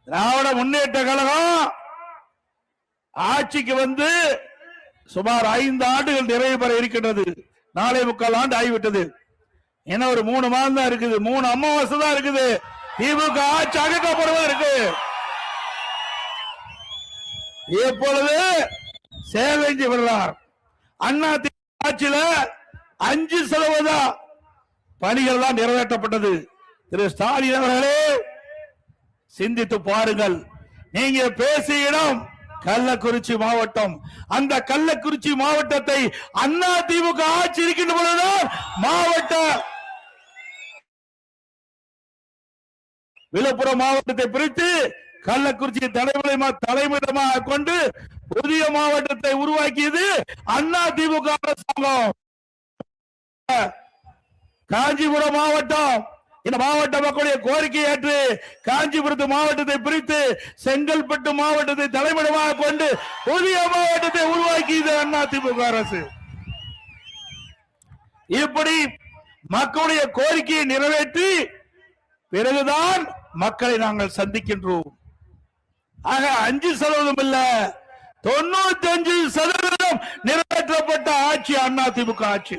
திராவிட முன்னேற்ற கழகம் ஆட்சிக்கு வந்து சுமார் 5 ஆண்டுகள் நிறைவு பெற இருக்கின்றது. 4.25 ஆண்டு ஆகிவிட்டது. என்ன ஒரு 3 மாதம் தான் இருக்குது. 3 அமாவாசை தான் இருக்குது. திமுக ஆட்சி அகற்றப்படுவது இருக்கு. இப்பொழுது சேவைஞ்சி வருகிறார். அண்ணா திமுக ஆட்சியில 5% பணிகள் தான் நிறைவேற்றப்பட்டது. திரு ஸ்டாலின் அவர்களே, சிந்தித்து பாருங்கள். நீங்க பேசிய இடம் கள்ளக்குறிச்சி மாவட்டம். அந்த கள்ளக்குறிச்சி மாவட்டத்தை அண்ணா திமுக ஆட்சி இருக்கின்ற பொழுதுதான் மாவட்ட விழுப்புரம் மாவட்டத்தை பிரித்து கள்ளக்குறிச்சி தலைமையிடமாக கொண்டு புதிய மாவட்டத்தை உருவாக்கியது அண்ணா திமுக அரசாங்கம். காஞ்சிபுரம் மாவட்டம் இந்த மாவட்ட மக்களுடைய கோரிக்கை ஏற்று காஞ்சிபுரத்து மாவட்டத்தை பிரித்து செங்கல்பட்டு மாவட்டத்தை தலைமையிடமாக கொண்டு புதிய மாவட்டத்தை உருவாக்கியது அண்ணா திமுக அரசு. இப்படி மக்களுடைய கோரிக்கையை நிறைவேற்றி பிறகுதான் மக்களை நாங்கள் சந்திக்கின்றோம். ஆக 5% இல்ல, 95% நிறைவேற்றப்பட்ட ஆட்சி அண்ணா திமுக ஆட்சி.